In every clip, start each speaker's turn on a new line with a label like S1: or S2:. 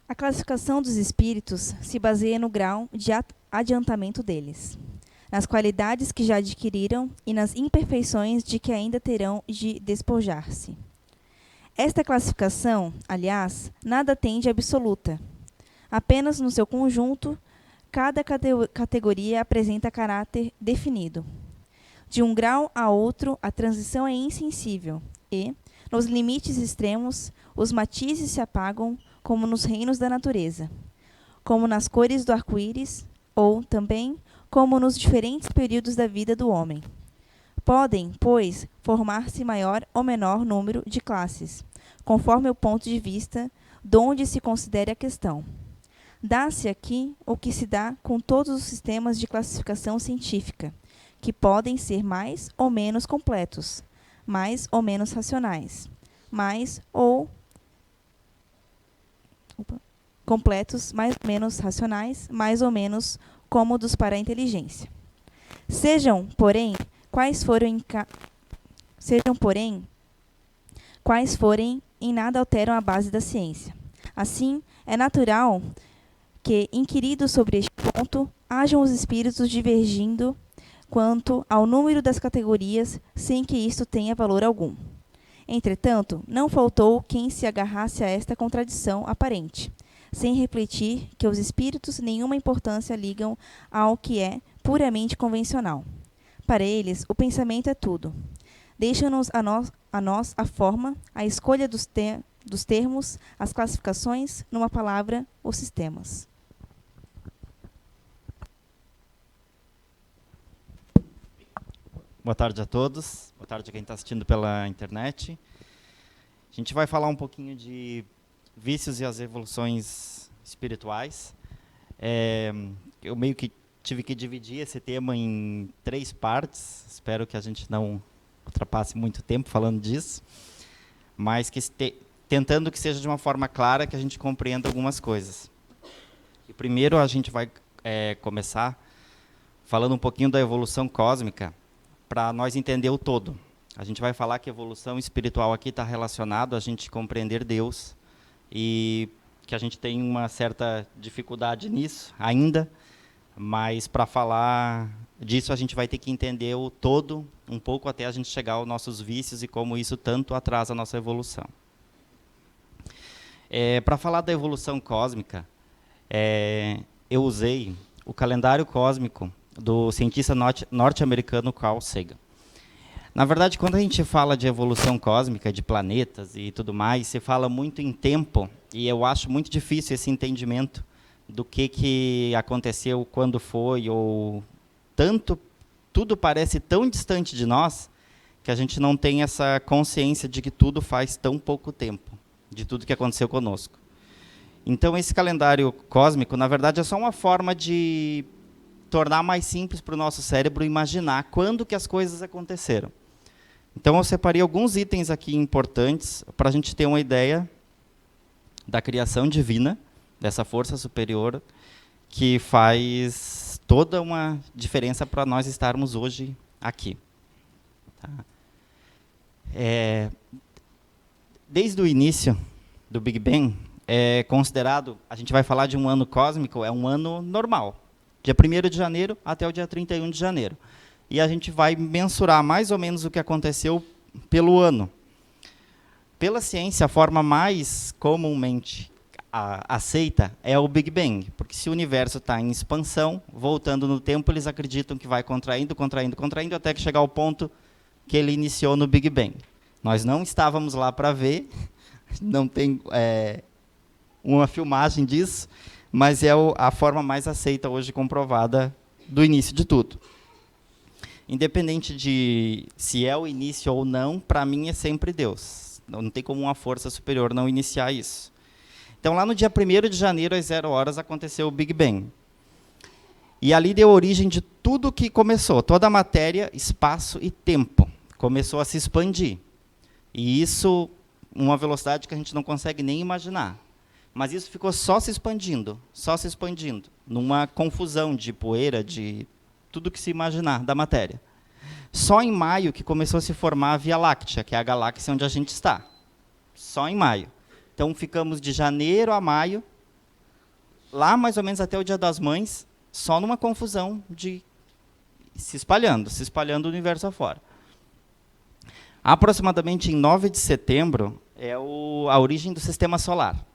S1: A classificação dos espíritos se baseia no grau de adiantamento deles, nas qualidades que já adquiriram e nas imperfeições de que ainda terão de despojar-se. Esta classificação, aliás, nada tem de absoluta. Apenas no seu conjunto, cada categoria apresenta caráter definido. De um grau a outro, a transição é insensível e, nos limites extremos, os matizes se apagam como nos reinos da natureza, como nas cores do arco-íris, ou, também, como nos diferentes períodos da vida do homem. Podem, pois, formar-se maior ou menor número de classes, conforme o ponto de vista donde se considere a questão. Dá-se aqui o que se dá com todos os sistemas de classificação científica, que podem ser mais ou menos completos, mais ou menos racionais, mais ou completos, mais ou menos racionais, mais ou menos cômodos para a inteligência. Sejam, porém, quais forem, em nada alteram a base da ciência. Assim, é natural que, inquiridos sobre este ponto, hajam os espíritos divergindo quanto ao número das categorias, sem que isto tenha valor algum. Entretanto, não faltou quem se agarrasse a esta contradição aparente, sem refletir que os espíritos nenhuma importância ligam ao que é puramente convencional. Para eles, o pensamento é tudo. Deixam-nos a nós a forma, a escolha dos termos, as classificações, numa palavra, os sistemas.
S2: Boa tarde a todos. Boa tarde a quem está assistindo pela internet. A gente vai falar um pouquinho de vícios e as evoluções espirituais. Eu meio que tive que dividir esse tema em 3 partes. Espero que a gente não ultrapasse muito tempo falando disso, mas que tentando que seja de uma forma clara, que a gente compreenda algumas coisas. E primeiro a gente vai começar falando um pouquinho da evolução cósmica, para nós entender o todo. A gente vai falar que a evolução espiritual aqui está relacionado a gente compreender Deus, e que a gente tem uma certa dificuldade nisso ainda, mas para falar disso a gente vai ter que entender o todo, um pouco até a gente chegar aos nossos vícios e como isso tanto atrasa a nossa evolução. Para falar da evolução cósmica, eu usei o calendário cósmico do cientista norte-americano Carl Sagan. Na verdade, quando a gente fala de evolução cósmica, de planetas e tudo mais, se fala muito em tempo, e eu acho muito difícil esse entendimento do que aconteceu, quando foi, ou tudo parece tão distante de nós, que a gente não tem essa consciência de que tudo faz tão pouco tempo, de tudo que aconteceu conosco. Então, esse calendário cósmico, na verdade, é só uma forma de tornar mais simples para o nosso cérebro imaginar quando que as coisas aconteceram. Então, eu separei alguns itens aqui importantes para a gente ter uma ideia da criação divina, dessa força superior, que faz toda uma diferença para nós estarmos hoje aqui. Tá? Desde o início do Big Bang, é considerado, a gente vai falar de um ano cósmico, é um ano normal, dia 1º de janeiro até o dia 31 de janeiro. E a gente vai mensurar mais ou menos o que aconteceu pelo ano. Pela ciência, a forma mais comumente aceita é o Big Bang, porque se o universo está em expansão, voltando no tempo, eles acreditam que vai contraindo, contraindo, contraindo, até que chegar ao ponto que ele iniciou no Big Bang. Nós não estávamos lá para ver, não tem uma filmagem disso, mas é a forma mais aceita hoje, comprovada, do início de tudo. Independente de se é o início ou não, para mim é sempre Deus. Não tem como uma força superior não iniciar isso. Então, lá no dia 1º de janeiro, às 0 horas, aconteceu o Big Bang. E ali deu origem de tudo que começou. Toda a matéria, espaço e tempo começou a se expandir. E isso, uma velocidade que a gente não consegue nem imaginar. Mas isso ficou só se expandindo, numa confusão de poeira, de tudo que se imaginar da matéria. Só em maio que começou a se formar a Via Láctea, que é a galáxia onde a gente está. Só em maio. Então, ficamos de janeiro a maio lá mais ou menos até o Dia das Mães, só numa confusão de se espalhando o universo afora. Aproximadamente em 9 de setembro é a origem do sistema solar.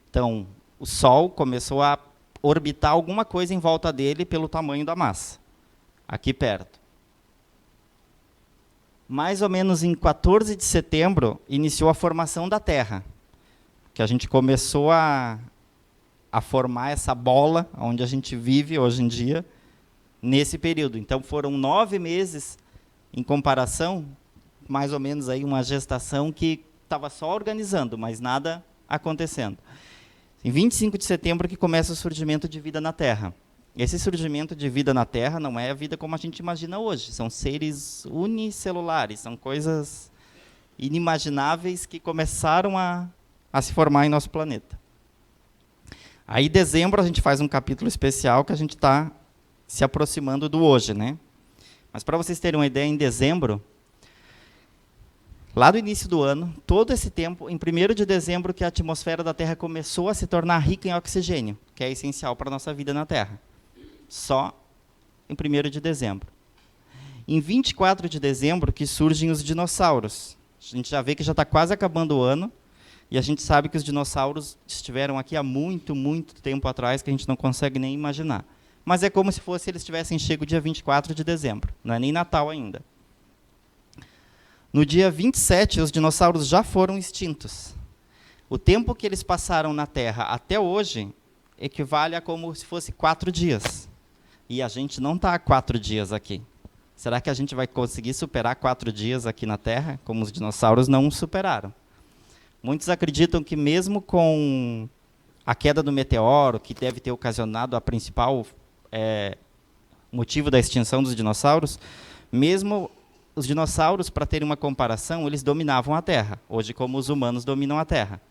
S2: Então, o Sol começou a orbitar alguma coisa em volta dele pelo tamanho da massa, aqui perto. Mais ou menos em 14 de setembro, iniciou a formação da Terra, que a gente começou a formar essa bola onde a gente vive hoje em dia, nesse período. Então, foram 9 meses, em comparação, mais ou menos aí uma gestação que estava só organizando, mas nada acontecendo. Em 25 de setembro que começa o surgimento de vida na Terra. Esse surgimento de vida na Terra não é a vida como a gente imagina hoje. São seres unicelulares, são coisas inimagináveis que começaram a se formar em nosso planeta. Aí, em dezembro, a gente faz um capítulo especial que a gente está se aproximando do hoje, né? Mas, para vocês terem uma ideia, em dezembro, lá do início do ano, todo esse tempo, em 1º de dezembro, que a atmosfera da Terra começou a se tornar rica em oxigênio, que é essencial para a nossa vida na Terra. Só em 1º de dezembro. Em 24 de dezembro, que surgem os dinossauros. A gente já vê que já está quase acabando o ano, e a gente sabe que os dinossauros estiveram aqui há muito, muito tempo atrás, que a gente não consegue nem imaginar. Mas é como se fosse eles tivessem chego dia 24 de dezembro. Não é nem Natal ainda. No dia 27, os dinossauros já foram extintos. O tempo que eles passaram na Terra até hoje equivale a como se fosse 4 dias. E a gente não está há 4 dias aqui. Será que a gente vai conseguir superar 4 dias aqui na Terra, como os dinossauros não superaram? Muitos acreditam que mesmo com a queda do meteoro, que deve ter ocasionado a principal motivo da extinção dos dinossauros, mesmo os dinossauros, para terem uma comparação, eles dominavam a Terra, hoje como os humanos dominam a Terra.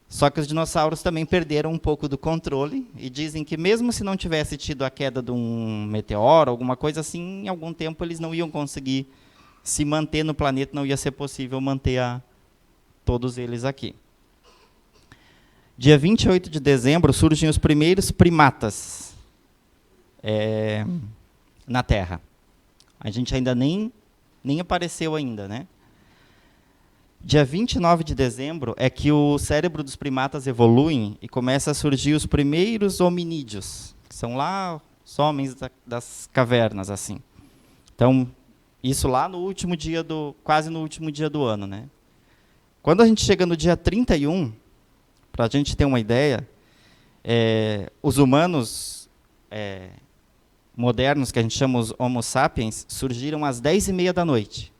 S2: Só que os dinossauros também perderam um pouco do controle e dizem que mesmo se não tivesse tido a queda de um meteoro, alguma coisa assim, em algum tempo eles não iam conseguir se manter no planeta, não ia ser possível manter todos eles aqui. Dia 28 de dezembro surgem os primeiros primatas na Terra. A gente ainda nem apareceu ainda, né? Dia 29 de dezembro é que o cérebro dos primatas evolui e começa a surgir os primeiros hominídeos, que são lá os homens das cavernas, assim. Então, isso lá no último dia quase no último dia do ano, né? Quando a gente chega no dia 31, para a gente ter uma ideia, os humanos modernos, que a gente chama os Homo sapiens, surgiram às 10h30 da noite.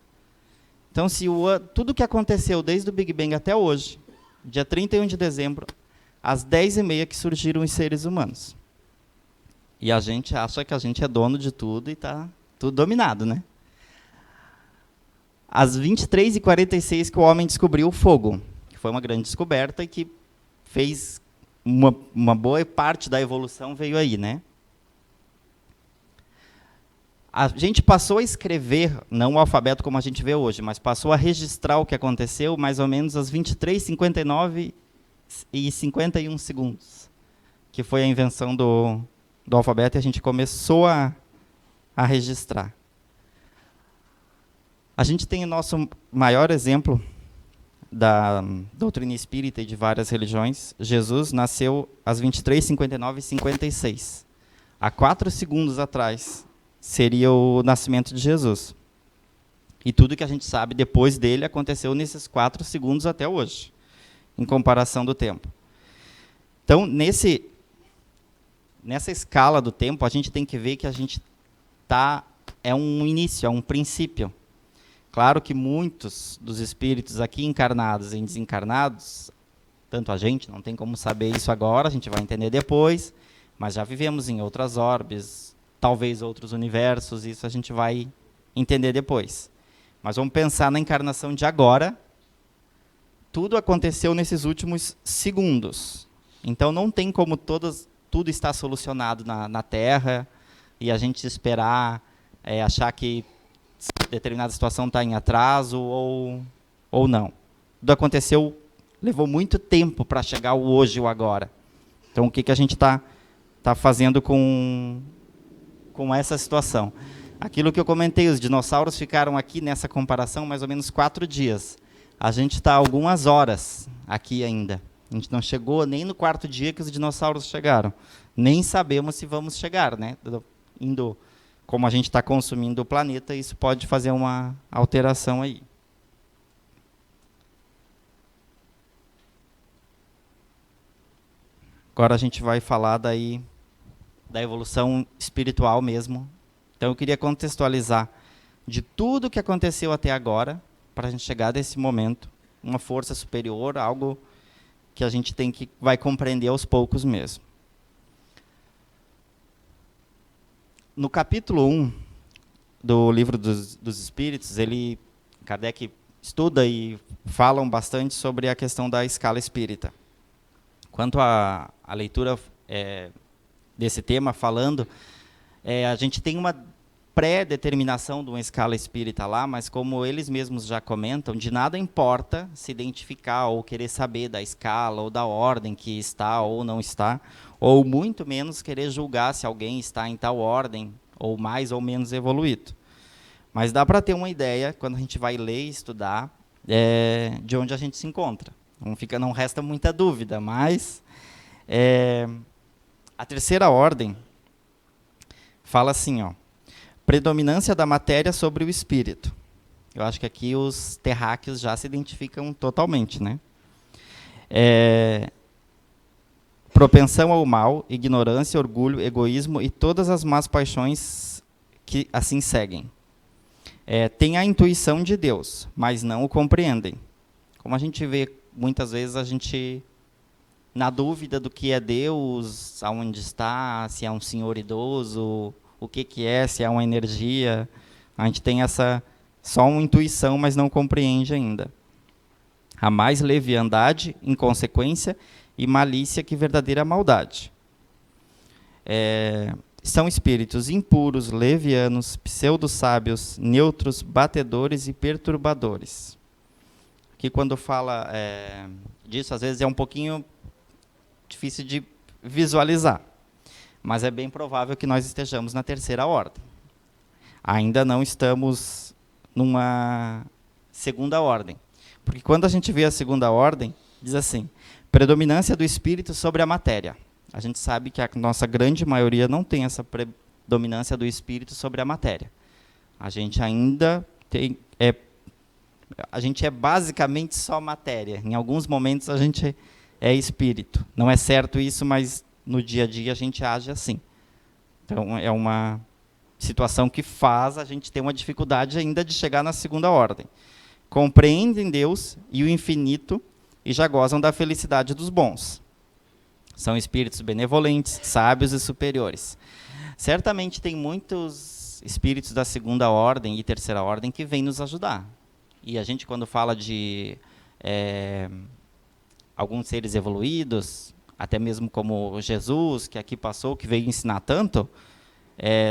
S2: Então, se tudo que aconteceu desde o Big Bang até hoje, dia 31 de dezembro, às 10h30 que surgiram os seres humanos. E a gente acha que a gente é dono de tudo e está tudo dominado, né? Às 23h46 que o homem descobriu o fogo, que foi uma grande descoberta e que fez uma boa parte da evolução veio aí, né? A gente passou a escrever, não o alfabeto como a gente vê hoje, mas passou a registrar o que aconteceu mais ou menos às 23h59 e 51 segundos, que foi a invenção do alfabeto, e a gente começou a registrar. A gente tem o nosso maior exemplo da doutrina espírita e de várias religiões. Jesus nasceu às 23h59 e 56. Há 4 segundos atrás seria o nascimento de Jesus. E tudo que a gente sabe depois dele aconteceu nesses 4 segundos até hoje, em comparação do tempo. Então, nessa escala do tempo, a gente tem que ver que a gente é um início, é um princípio. Claro que muitos dos espíritos aqui encarnados e desencarnados, tanto a gente, não tem como saber isso agora, a gente vai entender depois, mas já vivemos em outras orbes, talvez outros universos, isso a gente vai entender depois. Mas vamos pensar na encarnação de agora. Tudo aconteceu nesses últimos segundos. Então não tem como tudo está solucionado na Terra e a gente esperar, achar que determinada situação está em atraso ou não. Tudo aconteceu, levou muito tempo para chegar o hoje e o agora. Então, o que a gente está fazendo com essa situação? Aquilo que eu comentei, os dinossauros ficaram aqui nessa comparação mais ou menos 4 dias. A gente está algumas horas aqui ainda. A gente não chegou nem no 4º dia que os dinossauros chegaram. Nem sabemos se vamos chegar, né? Como a gente está consumindo o planeta, isso pode fazer uma alteração aí. Agora a gente vai falar da evolução espiritual mesmo. Então eu queria contextualizar de tudo que aconteceu até agora, para a gente chegar nesse momento, uma força superior, algo que a gente vai compreender aos poucos mesmo. No capítulo 1 do Livro dos Espíritos, Kardec estuda e falam bastante sobre a questão da escala espírita. Quanto à leitura desse tema, falando, a gente tem uma pré-determinação de uma escala espírita lá, mas como eles mesmos já comentam, de nada importa se identificar ou querer saber da escala ou da ordem que está ou não está, ou muito menos querer julgar se alguém está em tal ordem, ou mais ou menos evoluído. Mas dá para ter uma ideia, quando a gente vai ler e estudar, de onde a gente se encontra. Não resta muita dúvida, mas a terceira ordem fala assim, predominância da matéria sobre o espírito. Eu acho que aqui os terráqueos já se identificam totalmente, né? Propensão ao mal, ignorância, orgulho, egoísmo e todas as más paixões que assim seguem. Tem a intuição de Deus, mas não o compreendem. Como a gente vê, muitas vezes a gente, na dúvida do que é Deus, aonde está, se é um senhor idoso, o que é, se é uma energia, a gente tem só uma intuição, mas não compreende ainda. Há mais leviandade, inconsequência e malícia que verdadeira maldade. São espíritos impuros, levianos, pseudo-sábios, neutros, batedores e perturbadores. Aqui quando fala disso, às vezes é um pouquinho difícil de visualizar, mas é bem provável que nós estejamos na terceira ordem. Ainda não estamos numa segunda ordem, porque quando a gente vê a segunda ordem, diz assim, predominância do espírito sobre a matéria. A gente sabe que a nossa grande maioria não tem essa predominância do espírito sobre a matéria. A gente ainda a gente é basicamente só matéria. Em alguns momentos a gente é espírito. Não é certo isso, mas no dia a dia a gente age assim. Então é uma situação que faz a gente ter uma dificuldade ainda de chegar na segunda ordem. Compreendem Deus e o infinito e já gozam da felicidade dos bons. São espíritos benevolentes, sábios e superiores. Certamente tem muitos espíritos da segunda ordem e terceira ordem que vêm nos ajudar. E a gente, quando fala de alguns seres evoluídos, até mesmo como Jesus, que aqui passou, que veio ensinar tanto,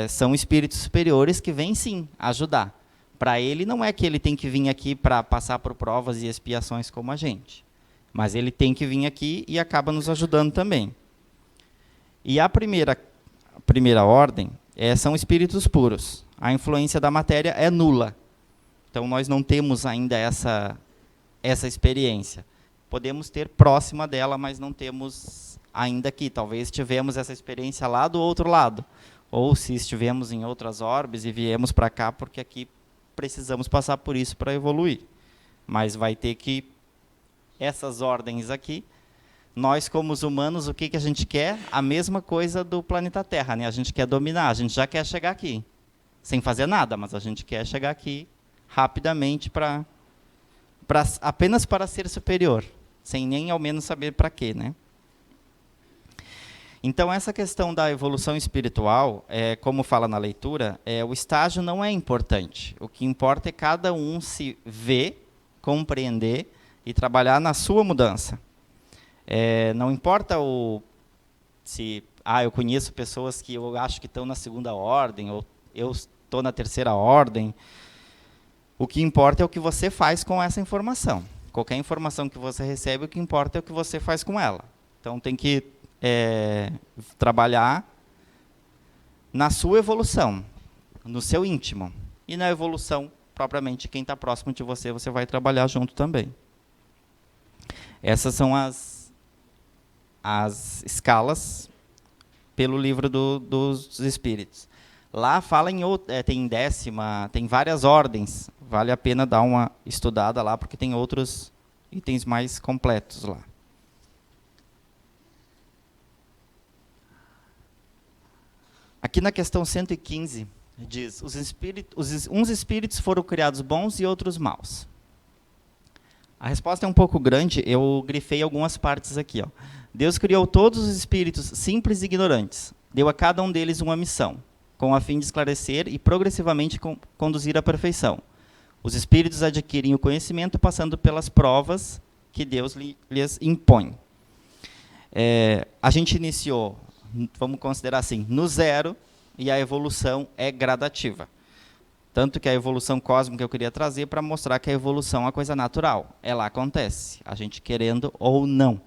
S2: são espíritos superiores que vêm sim ajudar. Para ele não é que ele tem que vir aqui para passar por provas e expiações como a gente. Mas ele tem que vir aqui e acaba nos ajudando também. E a primeira ordem são espíritos puros. A influência da matéria é nula. Então, nós não temos ainda essa experiência. Podemos ter próxima dela, mas não temos ainda aqui. Talvez tivemos essa experiência lá do outro lado. Ou se estivemos em outras orbes e viemos para cá, porque aqui precisamos passar por isso para evoluir. Mas vai ter que essas ordens aqui, nós como os humanos, o que a gente quer? A mesma coisa do planeta Terra, né? A gente quer dominar, a gente já quer chegar aqui, sem fazer nada, mas a gente quer chegar aqui rapidamente apenas para ser superior, sem nem ao menos saber para quê, né? Então, essa questão da evolução espiritual, como fala na leitura, o estágio não é importante. O que importa é cada um se ver, compreender e trabalhar na sua mudança. Não importa se eu conheço pessoas que eu acho que estão na segunda ordem, ou eu estou na terceira ordem. O que importa é o que você faz com essa informação. Qualquer informação que você recebe, o que importa é o que você faz com ela. Então, tem que trabalhar na sua evolução, no seu íntimo. E na evolução, propriamente, quem está próximo de você, você vai trabalhar junto também. Essas são as escalas pelo livro dos Espíritos. Lá fala tem décima, tem várias ordens. Vale a pena dar uma estudada lá, porque tem outros itens mais completos lá. Aqui na questão 115, diz, uns espíritos foram criados bons e outros maus. A resposta é um pouco grande, eu grifei algumas partes aqui. Ó. Deus criou todos os espíritos simples e ignorantes. Deu a cada um deles uma missão, com a fim de esclarecer e progressivamente conduzir à perfeição. Os espíritos adquirem o conhecimento passando pelas provas que Deus lhes impõe. A gente iniciou, vamos considerar assim, no zero, e a evolução é gradativa. Tanto que a evolução cósmica eu queria trazer para mostrar que a evolução é uma coisa natural. Ela acontece, a gente querendo ou não.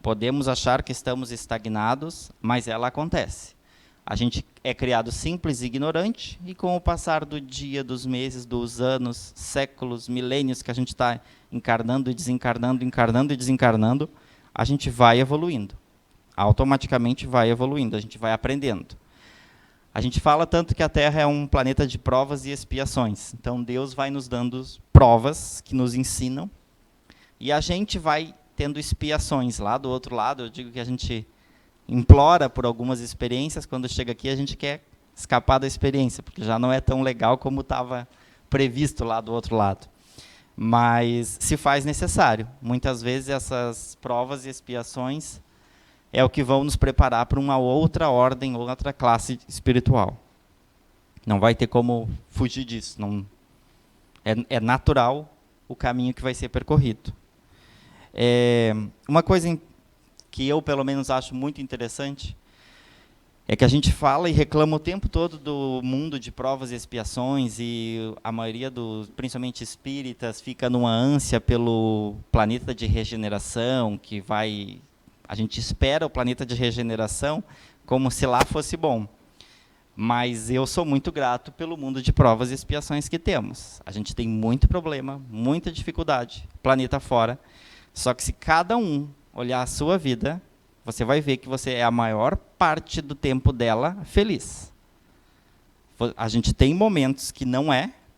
S2: Podemos achar que estamos estagnados, mas ela acontece. A gente é criado simples e ignorante, e com o passar do dia, dos meses, dos anos, séculos, milênios que a gente está encarnando e desencarnando, encarnando e desencarnando, a gente vai evoluindo. Automaticamente vai evoluindo, a gente vai aprendendo. A gente fala tanto que a Terra é um planeta de provas e expiações. Então, Deus vai nos dando provas que nos ensinam, e a gente vai tendo expiações lá do outro lado. Eu digo que a gente implora por algumas experiências, quando chega aqui a gente quer escapar da experiência, porque já não é tão legal como estava previsto lá do outro lado. Mas se faz necessário. Muitas vezes essas provas e expiações é o que vão nos preparar para uma outra ordem, outra classe espiritual. Não vai ter como fugir disso. Não, é natural o caminho que vai ser percorrido. Uma coisa que eu, pelo menos, acho muito interessante é que a gente fala e reclama o tempo todo do mundo de provas e expiações, e a maioria principalmente espíritas, fica numa ânsia pelo planeta de regeneração, a gente espera o planeta de regeneração como se lá fosse bom. Mas eu sou muito grato pelo mundo de provas e expiações que temos. A gente tem muito problema, muita dificuldade, planeta fora. Só que se cada um olhar a sua vida, você vai ver que você é a maior parte do tempo dela feliz. A gente tem momentos que não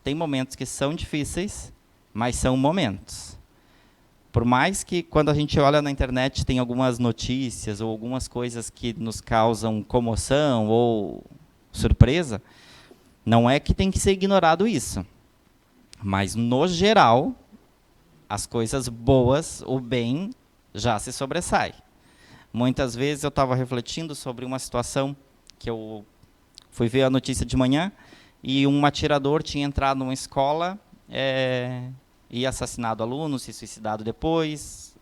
S2: tem momentos que são difíceis, mas são momentos. Por mais que, quando a gente olha na internet, tem algumas notícias ou algumas coisas que nos causam comoção ou surpresa, não é que tem que ser ignorado isso. Mas, no geral, as coisas boas, o bem, já se sobressai. Muitas vezes eu estava refletindo sobre uma situação que eu fui ver a notícia de manhã, e um atirador tinha entrado numa escola e assassinado alunos, se suicidado depois.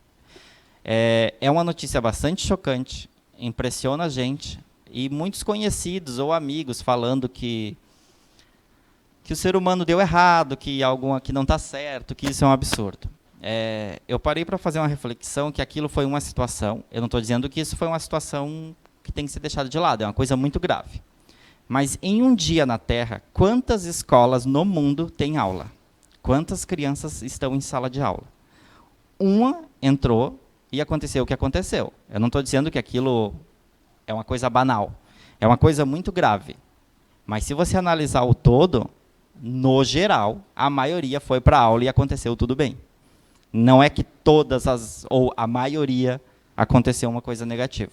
S2: É uma notícia bastante chocante, impressiona a gente, e muitos conhecidos ou amigos falando que o ser humano deu errado, que algo aqui não está certo, que isso é um absurdo. Eu parei para fazer uma reflexão que aquilo foi uma situação, eu não estou dizendo que isso foi uma situação que tem que ser deixada de lado, é uma coisa muito grave. Mas em um dia na Terra, quantas escolas no mundo têm aula? Quantas crianças estão em sala de aula? Uma entrou e aconteceu o que aconteceu. Eu não estou dizendo que aquilo é uma coisa banal, é uma coisa muito grave. Mas se você analisar o todo, no geral, a maioria foi para a aula e aconteceu tudo bem. Não é que ou a maioria, aconteceu uma coisa negativa.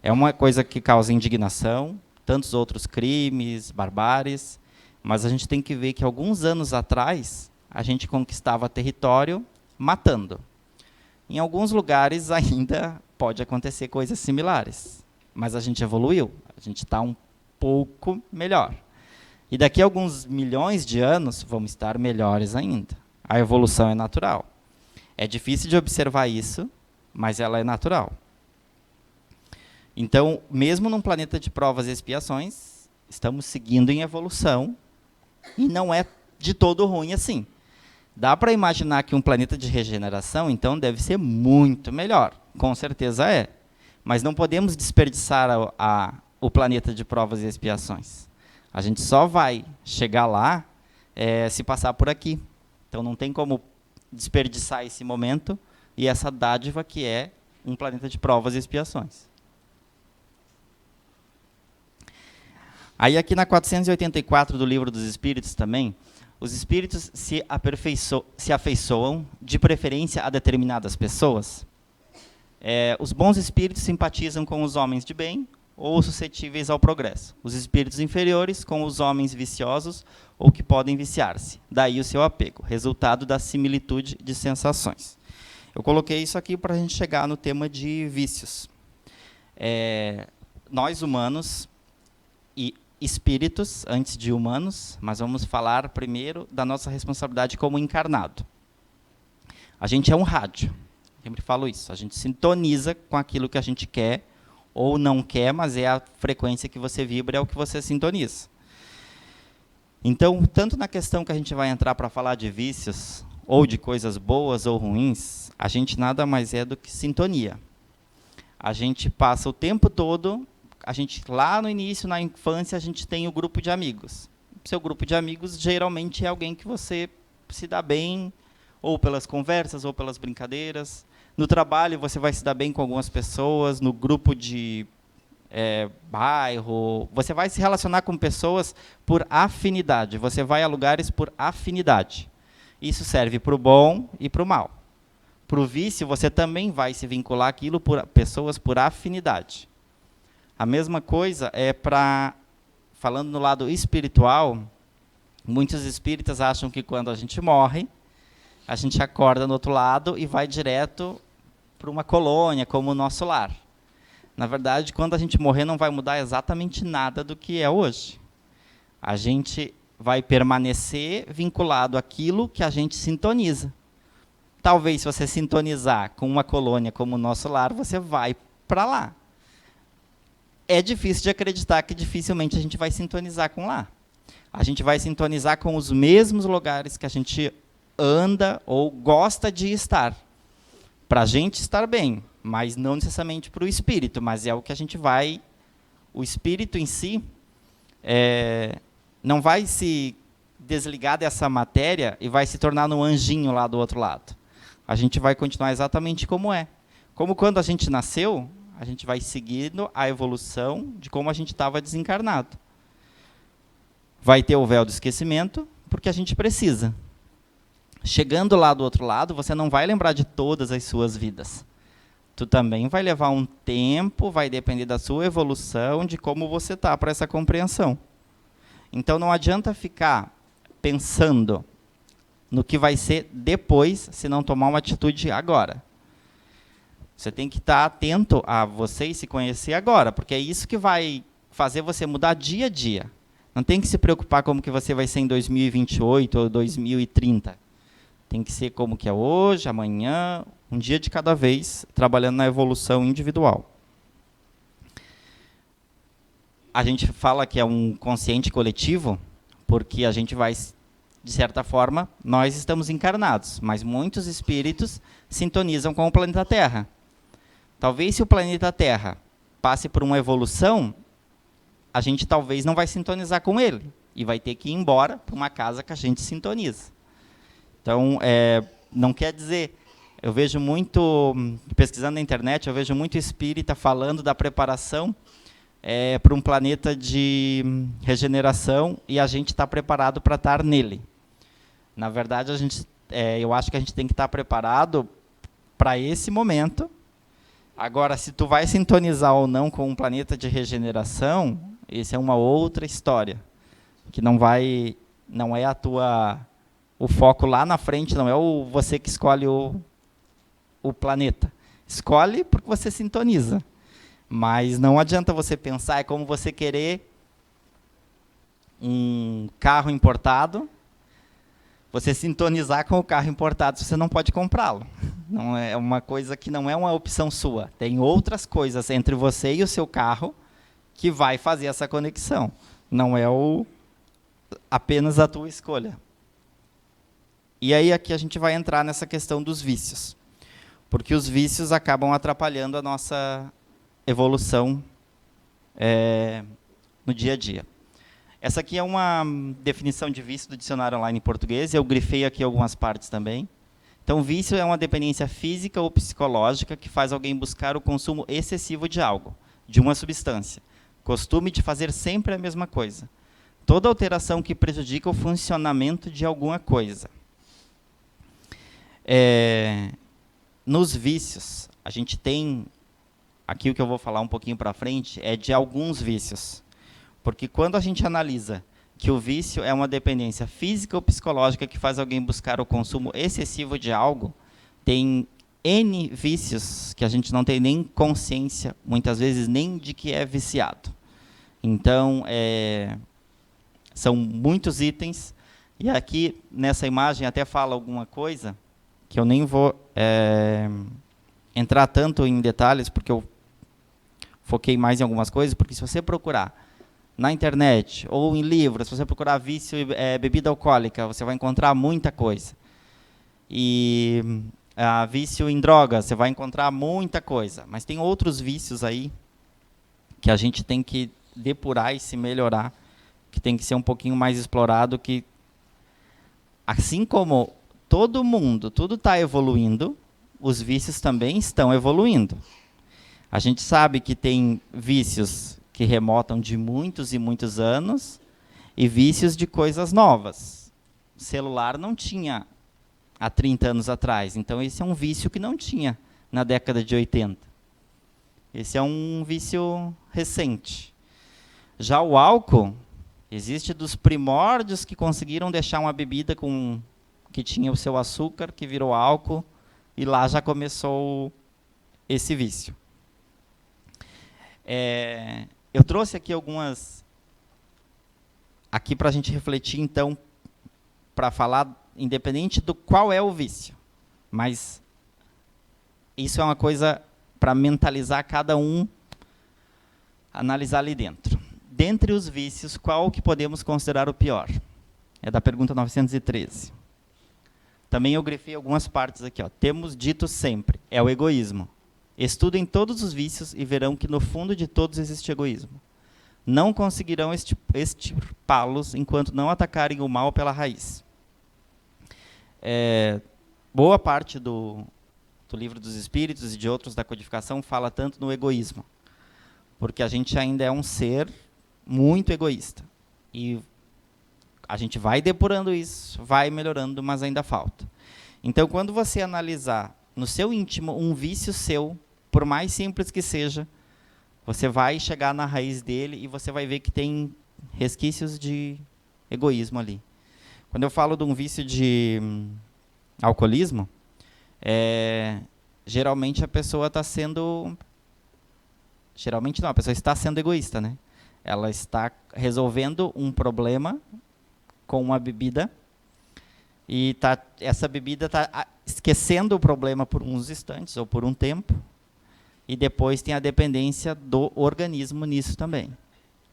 S2: É uma coisa que causa indignação, tantos outros crimes, barbáries, mas a gente tem que ver que alguns anos atrás, a gente conquistava território matando. Em alguns lugares ainda pode acontecer coisas similares, mas a gente evoluiu, a gente está um pouco melhor. E daqui a alguns milhões de anos, vamos estar melhores ainda. A evolução é natural. É difícil de observar isso, mas ela é natural. Então, mesmo num planeta de provas e expiações, estamos seguindo em evolução, e não é de todo ruim assim. Dá para imaginar que um planeta de regeneração, então, deve ser muito melhor. Com certeza é. Mas não podemos desperdiçar o planeta de provas e expiações. A gente só vai chegar lá se passar por aqui. Então não tem como desperdiçar esse momento e essa dádiva que é um planeta de provas e expiações. Aí aqui na 484 do Livro dos Espíritos também, os espíritos se afeiçoam de preferência a determinadas pessoas. Os bons espíritos simpatizam com os homens de bem ou suscetíveis ao progresso. Os espíritos inferiores com os homens viciosos ou que podem viciar-se. Daí o seu apego, resultado da similitude de sensações. Eu coloquei isso aqui para a gente chegar no tema de vícios. Nós humanos e espíritos, antes de humanos, mas vamos falar primeiro da nossa responsabilidade como encarnado. A gente é um rádio, sempre falo isso, a gente sintoniza com aquilo que a gente quer ou não quer, mas é a frequência que você vibra, é o que você sintoniza. Então, tanto na questão que a gente vai entrar para falar de vícios, ou de coisas boas ou ruins, a gente nada mais é do que sintonia. A gente passa o tempo todo, lá no início, na infância, a gente tem o grupo de amigos. Seu grupo de amigos geralmente é alguém que você se dá bem, ou pelas conversas, ou pelas brincadeiras. No trabalho, você vai se dar bem com algumas pessoas, no grupo de bairro, você vai se relacionar com pessoas por afinidade, você vai a lugares por afinidade. Isso serve para o bom e para o mal. Para o vício, você também vai se vincular àquilo por pessoas por afinidade. A mesma coisa falando no lado espiritual, muitos espíritas acham que quando a gente morre, a gente acorda no outro lado e vai direto para uma colônia, como o nosso lar. Na verdade, quando a gente morrer, não vai mudar exatamente nada do que é hoje. A gente vai permanecer vinculado àquilo que a gente sintoniza. Talvez, se você sintonizar com uma colônia como o nosso lar, você vai para lá. É difícil de acreditar que dificilmente a gente vai sintonizar com lá. A gente vai sintonizar com os mesmos lugares que a gente anda ou gosta de estar. Para a gente estar bem, mas não necessariamente para o espírito, mas é o que a gente vai... O espírito em si não vai se desligar dessa matéria e vai se tornar um anjinho lá do outro lado. A gente vai continuar exatamente como é. Como quando a gente nasceu, a gente vai seguindo a evolução de como a gente estava desencarnado. Vai ter o véu do esquecimento, porque a gente precisa. Chegando lá do outro lado, você não vai lembrar de todas as suas vidas. Tu também vai levar um tempo, vai depender da sua evolução, de como você está para essa compreensão. Então, não adianta ficar pensando no que vai ser depois, se não tomar uma atitude agora. Você tem que estar atento a você e se conhecer agora, porque é isso que vai fazer você mudar dia a dia. Não tem que se preocupar como que você vai ser em 2028 ou 2030. Tem que ser como que é hoje, amanhã, um dia de cada vez, trabalhando na evolução individual. A gente fala que é um consciente coletivo, porque a gente vai, de certa forma, nós estamos encarnados, mas muitos espíritos sintonizam com o planeta Terra. Talvez se o planeta Terra passe por uma evolução, a gente talvez não vai sintonizar com ele, e vai ter que ir embora para uma casa que a gente sintoniza. Então, não quer dizer... Eu vejo muito, pesquisando na internet, eu vejo muito espírita falando da preparação para um planeta de regeneração e a gente está preparado para estar nele. Na verdade, eu acho que a gente tem que estar preparado para esse momento. Agora, se tu vai sintonizar ou não com um planeta de regeneração, isso é uma outra história, que não é o foco lá na frente, não é você que escolhe o planeta. Escolhe porque você sintoniza. Mas não adianta você pensar, é como você querer um carro importado, você sintonizar com o carro importado, você não pode comprá-lo. Não é uma coisa que não é uma opção sua. Tem outras coisas entre você e o seu carro que vai fazer essa conexão. Não é apenas a tua escolha. E aí aqui a gente vai entrar nessa questão dos vícios. Porque os vícios acabam atrapalhando a nossa evolução no dia a dia. Essa aqui é uma definição de vício do dicionário online em português. Eu grifei aqui algumas partes também. Então, vício é uma dependência física ou psicológica que faz alguém buscar o consumo excessivo de algo, de uma substância. Costume de fazer sempre a mesma coisa. Toda alteração que prejudica o funcionamento de alguma coisa. Nos vícios, a gente tem, aqui o que eu vou falar um pouquinho para frente, é de alguns vícios. Porque quando a gente analisa que o vício é uma dependência física ou psicológica que faz alguém buscar o consumo excessivo de algo, tem N vícios que a gente não tem nem consciência, muitas vezes, nem de que é viciado. Então, são muitos itens. E aqui, nessa imagem, até fala alguma coisa que eu nem vou entrar tanto em detalhes, porque eu foquei mais em algumas coisas, porque se você procurar na internet ou em livros, se você procurar vício e bebida alcoólica, você vai encontrar muita coisa. E vício em drogas, você vai encontrar muita coisa. Mas tem outros vícios aí que a gente tem que depurar e se melhorar, que tem que ser um pouquinho mais explorado, que assim como todo mundo, tudo está evoluindo, os vícios também estão evoluindo. A gente sabe que tem vícios que remontam de muitos e muitos anos, e vícios de coisas novas. O celular não tinha há 30 anos atrás, então esse é um vício que não tinha na década de 80. Esse é um vício recente. Já o álcool, existe dos primórdios que conseguiram deixar uma bebida que tinha o seu açúcar, que virou álcool, e lá já começou esse vício. Eu trouxe aqui algumas, aqui para a gente refletir, então, para falar, independente do qual é o vício, mas isso é uma coisa para mentalizar cada um, analisar ali dentro. Dentre os vícios, qual que podemos considerar o pior? É da pergunta 913. Também eu grifei algumas partes aqui. Temos dito sempre, é o egoísmo. Estudem todos os vícios e verão que no fundo de todos existe egoísmo. Não conseguirão extirpá-los enquanto não atacarem o mal pela raiz. Boa parte do Livro dos Espíritos e de outros da codificação fala tanto no egoísmo, porque a gente ainda é um ser muito egoísta. E a gente vai depurando isso, vai melhorando, mas ainda falta. Então, quando você analisar no seu íntimo um vício seu, por mais simples que seja, você vai chegar na raiz dele e você vai ver que tem resquícios de egoísmo ali. Quando eu falo de um vício de alcoolismo, geralmente a pessoa está sendo... Geralmente não, a pessoa está sendo egoísta, né? Ela está resolvendo um problema com uma bebida e essa bebida está esquecendo o problema por uns instantes ou por um tempo, e depois tem a dependência do organismo nisso também.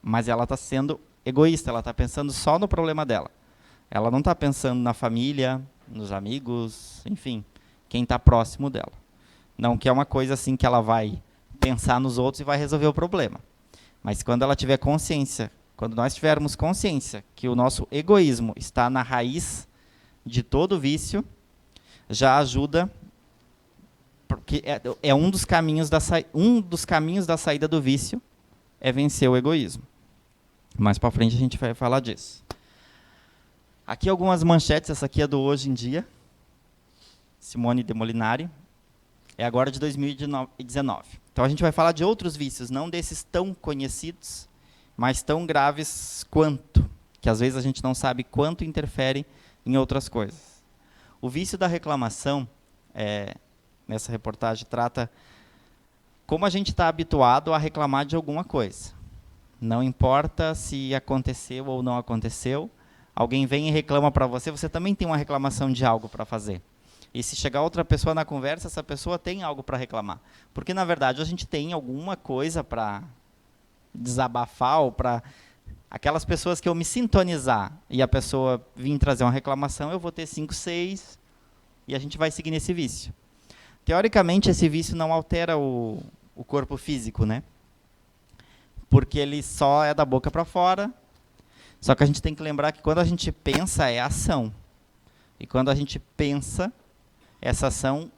S2: Mas ela está sendo egoísta, ela está pensando só no problema dela. Ela não está pensando na família, nos amigos, enfim, quem está próximo dela. Não que é uma coisa assim que ela vai pensar nos outros e vai resolver o problema. Mas quando ela tiver consciência, quando nós tivermos consciência que o nosso egoísmo está na raiz de todo vício, já ajuda, porque é um dos caminhos da saída do vício, é vencer o egoísmo. Mais para frente a gente vai falar disso. Aqui algumas manchetes, essa aqui é do Hoje em Dia, Simone de Molinari, é agora de 2019. Então a gente vai falar de outros vícios, não desses tão conhecidos, mas tão graves quanto, que às vezes a gente não sabe quanto interfere em outras coisas. O vício da reclamação, nessa reportagem, trata como a gente está habituado a reclamar de alguma coisa. Não importa se aconteceu ou não aconteceu, alguém vem e reclama para você, você também tem uma reclamação de algo para fazer. E se chegar outra pessoa na conversa, essa pessoa tem algo para reclamar. Porque, na verdade, a gente tem alguma coisa para desabafar, ou para aquelas pessoas que eu me sintonizar e a pessoa vir trazer uma reclamação, eu vou ter 5, 6 e a gente vai seguir nesse vício. Teoricamente, esse vício não altera o corpo físico, né? Porque ele só é da boca para fora. Só que a gente tem que lembrar que quando a gente pensa, é ação. E quando a gente pensa, essa ação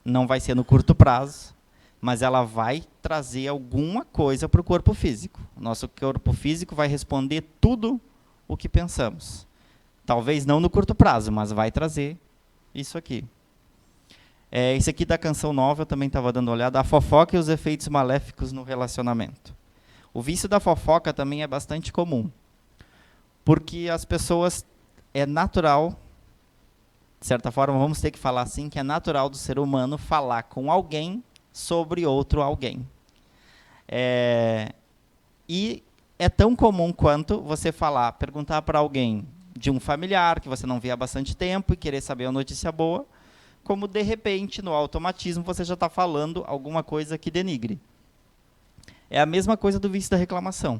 S2: não vai ser no curto prazo, mas ela vai trazer alguma coisa para o corpo físico. O nosso corpo físico vai responder tudo o que pensamos. Talvez não no curto prazo, mas vai trazer isso aqui. Esse aqui da canção nova, eu também estava dando uma olhada, a fofoca e os efeitos maléficos no relacionamento. O vício da fofoca também é bastante comum, porque as pessoas, é natural, de certa forma, vamos ter que falar assim, que é natural do ser humano falar com alguém sobre outro alguém. E é tão comum quanto você perguntar para alguém de um familiar que você não vê há bastante tempo e querer saber uma notícia boa, como de repente, no automatismo, você já está falando alguma coisa que denigre. É a mesma coisa do vício da reclamação.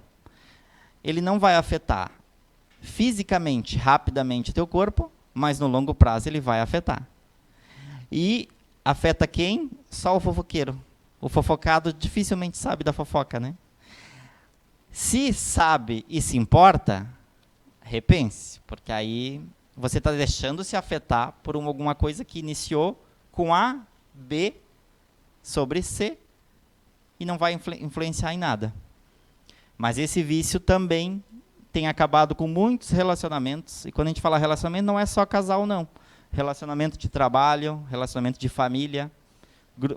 S2: Ele não vai afetar fisicamente, rapidamente, o teu corpo, mas no longo prazo ele vai afetar. E afeta quem? Só o fofoqueiro. O fofocado dificilmente sabe da fofoca, né? Se sabe e se importa, repense, porque aí você está deixando se afetar por alguma coisa que iniciou com A, B, sobre C, e não vai influenciar em nada. Mas esse vício também tem acabado com muitos relacionamentos, e quando a gente fala relacionamento, não é só casal, não. Relacionamento de trabalho, relacionamento de família,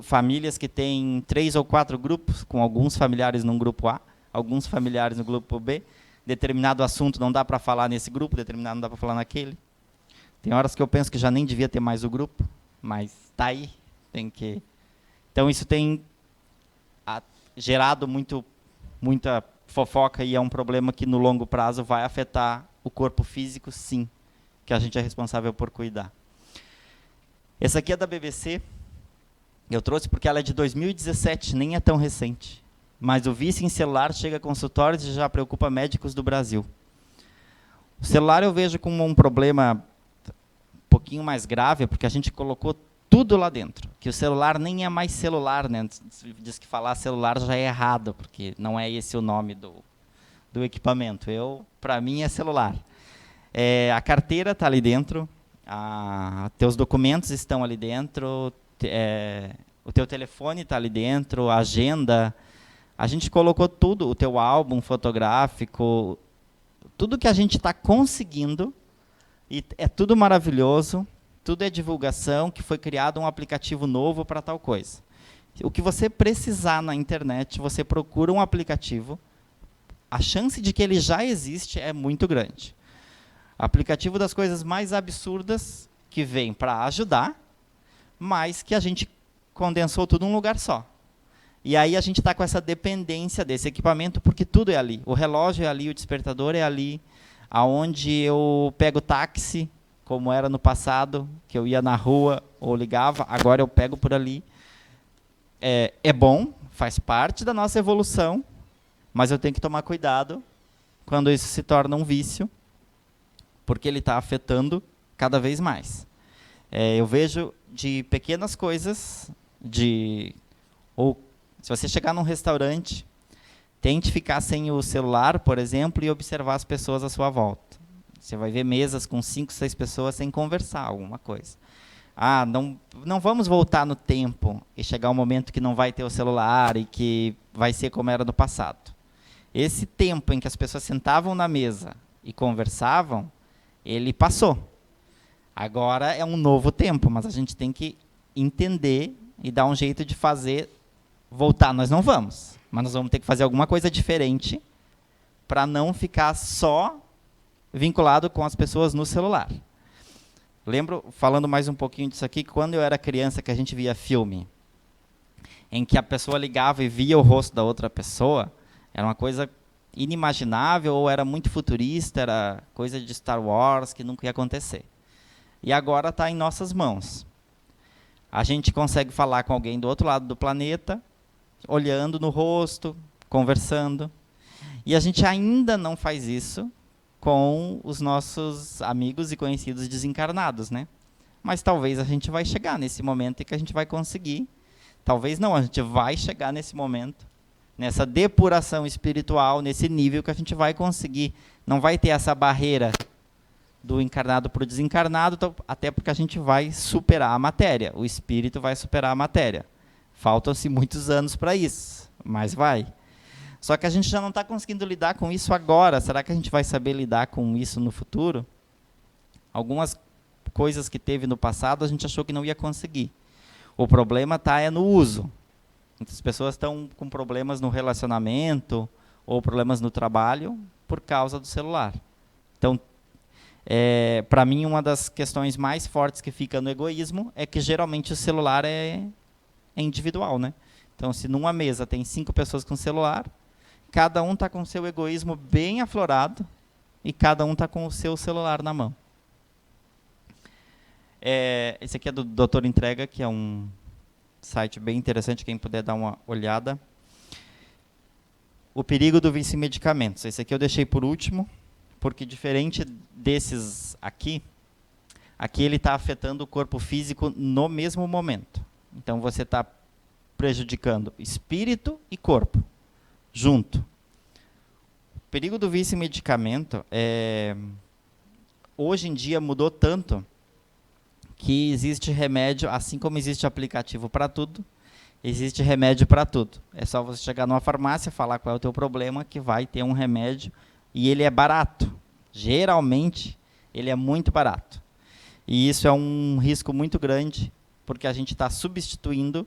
S2: famílias que têm 3 ou 4 grupos, com alguns familiares num grupo A, alguns familiares no grupo B, determinado assunto não dá para falar nesse grupo, determinado não dá para falar naquele. Tem horas que eu penso que já nem devia ter mais o grupo, mas está aí, tem que... Então isso tem gerado muita fofoca e é um problema que no longo prazo vai afetar o corpo físico, sim, que a gente é responsável por cuidar. Essa aqui é da BBC, eu trouxe porque ela é de 2017, nem é tão recente, mas o vício em celular chega a consultórios e já preocupa médicos do Brasil. O celular eu vejo como um problema um pouquinho mais grave, porque a gente colocou tudo lá dentro, que o celular nem é mais celular, né? Diz que falar celular já é errado, porque não é esse o nome do equipamento. Para mim é celular. A carteira está ali dentro, teus documentos estão ali dentro, o teu telefone está ali dentro, a agenda, a gente colocou tudo, o teu álbum fotográfico, tudo que a gente está conseguindo, e é tudo maravilhoso, tudo é divulgação, que foi criado um aplicativo novo para tal coisa. O que você precisar na internet, você procura um aplicativo, a chance de que ele já existe é muito grande. Aplicativo das coisas mais absurdas, que vem para ajudar, mas que a gente condensou tudo num lugar só. E aí a gente está com essa dependência desse equipamento, porque tudo é ali. O relógio é ali, o despertador é ali, aonde eu pego táxi, como era no passado, que eu ia na rua ou ligava, agora eu pego por ali. É bom, faz parte da nossa evolução, mas eu tenho que tomar cuidado quando isso se torna um vício, porque ele está afetando cada vez mais. Eu vejo de pequenas coisas, ou se você chegar num restaurante, tente ficar sem o celular, por exemplo, e observar as pessoas à sua volta. Você vai ver mesas com 5, 6 pessoas sem conversar alguma coisa. Não vamos voltar no tempo e chegar um momento que não vai ter o celular e que vai ser como era no passado. Esse tempo em que as pessoas sentavam na mesa e conversavam, ele passou. Agora é um novo tempo, mas a gente tem que entender e dar um jeito de fazer voltar. Nós não vamos, mas nós vamos ter que fazer alguma coisa diferente para não ficar só vinculado com as pessoas no celular. Lembro, falando mais um pouquinho disso aqui, quando eu era criança, que a gente via filme, em que a pessoa ligava e via o rosto da outra pessoa, era uma coisa inimaginável, ou era muito futurista, era coisa de Star Wars, que nunca ia acontecer. E agora está em nossas mãos. A gente consegue falar com alguém do outro lado do planeta, olhando no rosto, conversando. E a gente ainda não faz isso com os nossos amigos e conhecidos desencarnados, né? Mas talvez a gente vai chegar nesse momento em que a gente vai conseguir Talvez não, a gente vai chegar nesse momento, nessa depuração espiritual, nesse nível que a gente vai conseguir. Não vai ter essa barreira do encarnado para o desencarnado, até porque a gente vai superar a matéria. O espírito vai superar a matéria. Faltam-se muitos anos para isso, mas vai. Só que a gente já não está conseguindo lidar com isso agora. Será que a gente vai saber lidar com isso no futuro? Algumas coisas que teve no passado, a gente achou que não ia conseguir. O problema está no uso. Muitas pessoas estão com problemas no relacionamento ou problemas no trabalho por causa do celular. Então, para mim, uma das questões mais fortes que fica no egoísmo é que geralmente o celular é individual, né? Então, se numa mesa tem 5 pessoas com celular, cada um está com o seu egoísmo bem aflorado e cada um está com o seu celular na mão. Esse aqui é do Doutor Entrega, que é um site bem interessante, quem puder dar uma olhada. O perigo do vício em medicamentos. Esse aqui eu deixei por último, porque diferente desses aqui ele está afetando o corpo físico no mesmo momento. Então, você está prejudicando espírito e corpo, junto. O perigo do vício em medicamento, hoje em dia mudou tanto, que existe remédio, assim como existe aplicativo para tudo, existe remédio para tudo. É só você chegar numa farmácia, falar qual é o teu problema, que vai ter um remédio, e ele é barato. Geralmente, ele é muito barato. E isso é um risco muito grande, porque a gente está substituindo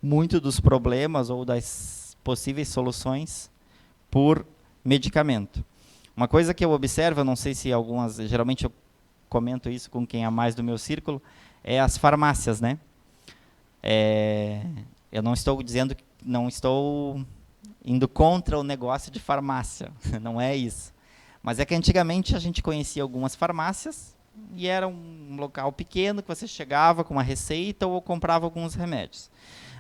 S2: muito dos problemas ou das possíveis soluções por medicamento. Uma coisa que eu observo, eu não sei se algumas, geralmente eu comento isso com quem é mais do meu círculo, é as farmácias, né? Eu não estou dizendo, não estou indo contra o negócio de farmácia, não é isso. Mas é que antigamente a gente conhecia algumas farmácias e era um local pequeno que você chegava com uma receita ou comprava alguns remédios.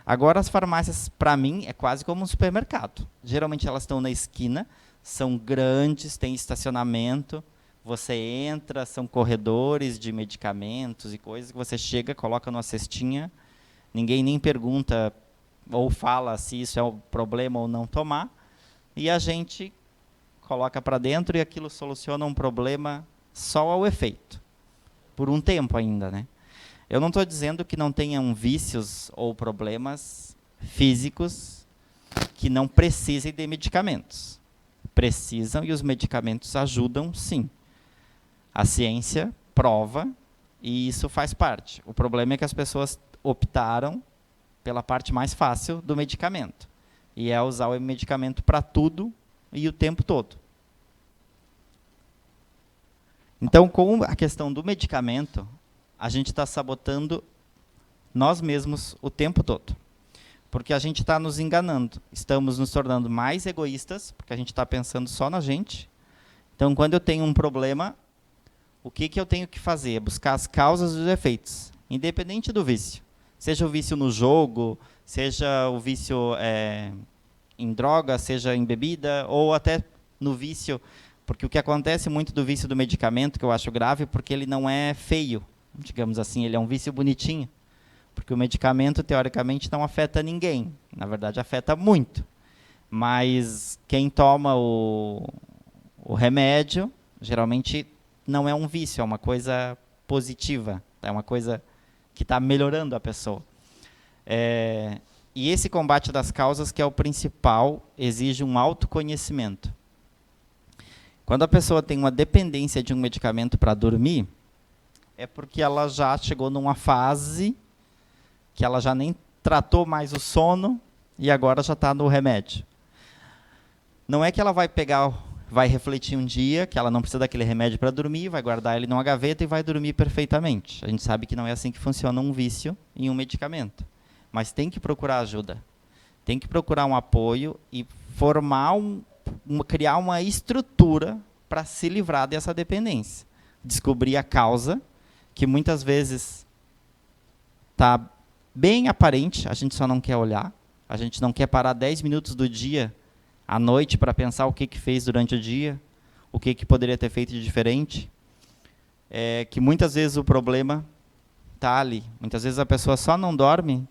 S2: Agora as farmácias, para mim, é quase como um supermercado. Geralmente elas estão na esquina, são grandes, tem estacionamento, você entra, são corredores de medicamentos e coisas que você chega, coloca numa cestinha, ninguém nem pergunta ou fala se isso é um problema ou não tomar, e a gente coloca para dentro e aquilo soluciona um problema só ao efeito, por um tempo ainda, né? Eu não estou dizendo que não tenham vícios ou problemas físicos que não precisem de medicamentos. Precisam e os medicamentos ajudam, sim. A ciência prova e isso faz parte. O problema é que as pessoas optaram pela parte mais fácil do medicamento. E é usar o medicamento para tudo e o tempo todo. Então, com a questão do medicamento, a gente está sabotando nós mesmos o tempo todo. Porque a gente está nos enganando. Estamos nos tornando mais egoístas, porque a gente está pensando só na gente. Então, quando eu tenho um problema, o que eu tenho que fazer? É buscar as causas e os efeitos, independente do vício. Seja o vício no jogo, seja o vício em droga, seja em bebida, ou até no vício, porque o que acontece muito do vício do medicamento, que eu acho grave, porque ele não é feio, digamos assim, ele é um vício bonitinho. Porque o medicamento, teoricamente, não afeta ninguém. Na verdade, afeta muito. Mas quem toma o remédio, geralmente não é um vício, é uma coisa positiva, é uma coisa que está melhorando a pessoa. E esse combate das causas, que é o principal, exige um autoconhecimento. Quando a pessoa tem uma dependência de um medicamento para dormir, é porque ela já chegou numa fase que ela já nem tratou mais o sono e agora já está no remédio. Não é que ela vai refletir um dia que ela não precisa daquele remédio para dormir, vai guardar ele numa gaveta e vai dormir perfeitamente. A gente sabe que não é assim que funciona um vício em um medicamento. Mas tem que procurar ajuda. Tem que procurar um apoio e criar uma estrutura para se livrar dessa dependência. Descobrir a causa, que muitas vezes está bem aparente, a gente só não quer olhar, a gente não quer parar 10 minutos do dia, à noite, para pensar o que fez durante o dia, o que poderia ter feito de diferente. Que muitas vezes o problema está ali. Muitas vezes a pessoa só não dorme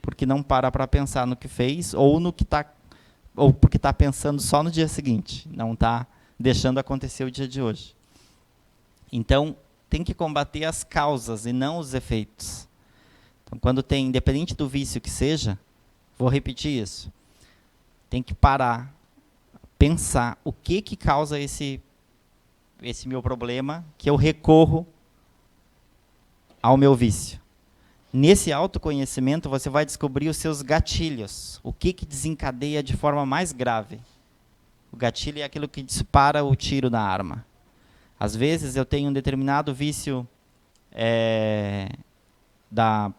S2: porque não para pensar no que fez ou porque está pensando só no dia seguinte, não está deixando acontecer o dia de hoje. Então, tem que combater as causas e não os efeitos. Então, quando tem, independente do vício que seja, vou repetir isso, tem que parar, pensar o que causa esse meu problema, que eu recorro ao meu vício. Nesse autoconhecimento, você vai descobrir os seus gatilhos, o que desencadeia de forma mais grave. O gatilho é aquilo que dispara o tiro da arma. Às vezes, eu tenho um determinado vício da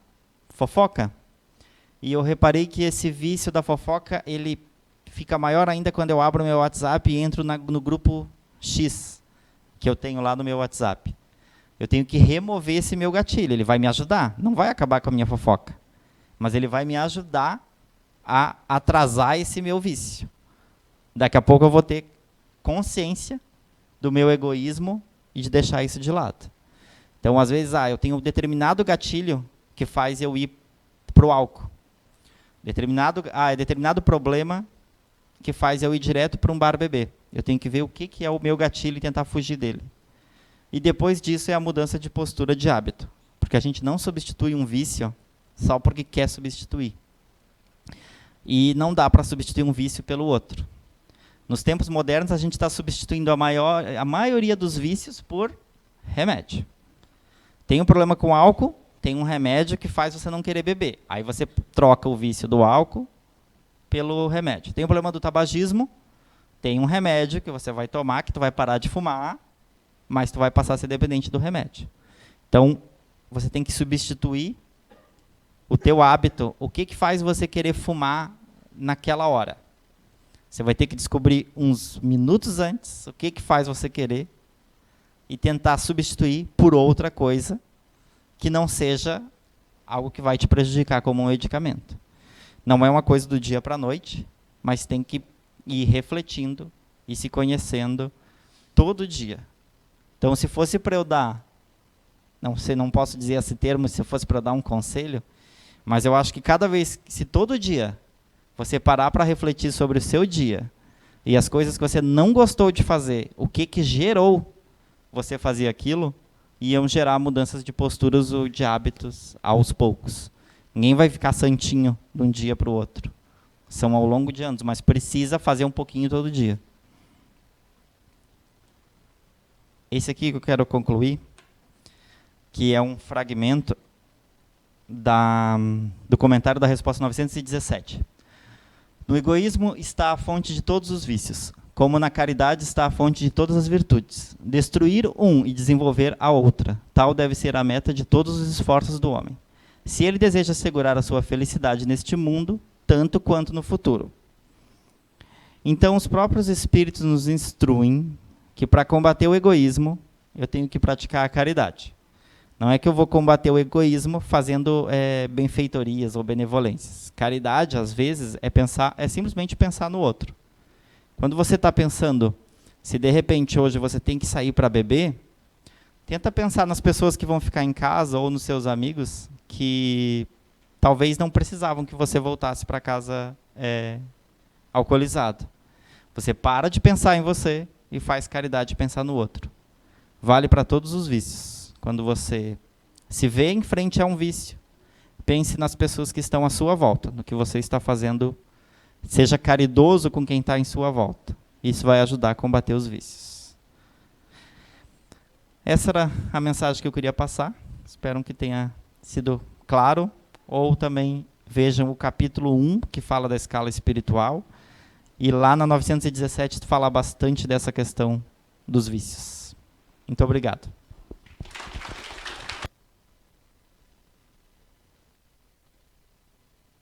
S2: fofoca, e eu reparei que esse vício da fofoca, ele fica maior ainda quando eu abro meu WhatsApp e entro no grupo X, que eu tenho lá no meu WhatsApp. Eu tenho que remover esse meu gatilho, ele vai me ajudar, não vai acabar com a minha fofoca, mas ele vai me ajudar a atrasar esse meu vício. Daqui a pouco eu vou ter consciência do meu egoísmo e de deixar isso de lado. Então, às vezes, eu tenho um determinado gatilho que faz eu ir para o álcool. Determinado problema que faz eu ir direto para um bar beber. Eu tenho que ver o que é o meu gatilho e tentar fugir dele. E depois disso é a mudança de postura de hábito. Porque a gente não substitui um vício só porque quer substituir. E não dá para substituir um vício pelo outro. Nos tempos modernos, a gente está substituindo a maioria dos vícios por remédio. Tem um problema com álcool, tem um remédio que faz você não querer beber. Aí você troca o vício do álcool pelo remédio. Tem o problema do tabagismo, tem um remédio que você vai tomar, que tu vai parar de fumar, mas tu vai passar a ser dependente do remédio. Então, você tem que substituir o teu hábito. O que faz você querer fumar naquela hora? Você vai ter que descobrir uns minutos antes o que faz você querer e tentar substituir por outra coisa que não seja algo que vai te prejudicar como um medicamento. Não é uma coisa do dia para a noite, mas tem que ir refletindo e se conhecendo todo dia. Então, se fosse para eu dar, não posso dizer esse termo, se fosse para eu dar um conselho, mas eu acho que cada vez, se todo dia você parar para refletir sobre o seu dia e as coisas que você não gostou de fazer, o que gerou você fazer aquilo, iam gerar mudanças de posturas ou de hábitos aos poucos. Ninguém vai ficar santinho de um dia para o outro. São ao longo de anos, mas precisa fazer um pouquinho todo dia. Esse aqui que eu quero concluir, que é um fragmento do comentário da resposta 917. No egoísmo está a fonte de todos os vícios, como na caridade está a fonte de todas as virtudes. Destruir um e desenvolver a outra, tal deve ser a meta de todos os esforços do homem, se ele deseja assegurar a sua felicidade neste mundo, tanto quanto no futuro. Então, os próprios espíritos nos instruem que para combater o egoísmo, eu tenho que praticar a caridade. Não é que eu vou combater o egoísmo fazendo benfeitorias ou benevolências. Caridade, às vezes, é simplesmente pensar no outro. Quando você está pensando, se de repente hoje você tem que sair para beber, tenta pensar nas pessoas que vão ficar em casa ou nos seus amigos que talvez não precisavam que você voltasse para casa alcoolizado. Você para de pensar em você e faz caridade de pensar no outro. Vale para todos os vícios. Quando você se vê em frente a um vício, pense nas pessoas que estão à sua volta, no que você está fazendo. Seja caridoso com quem está em sua volta. Isso vai ajudar a combater os vícios. Essa era a mensagem que eu queria passar. Espero que tenha sido claro. Ou também vejam o capítulo 1, que fala da escala espiritual. E lá na 917 fala bastante dessa questão dos vícios. Muito obrigado.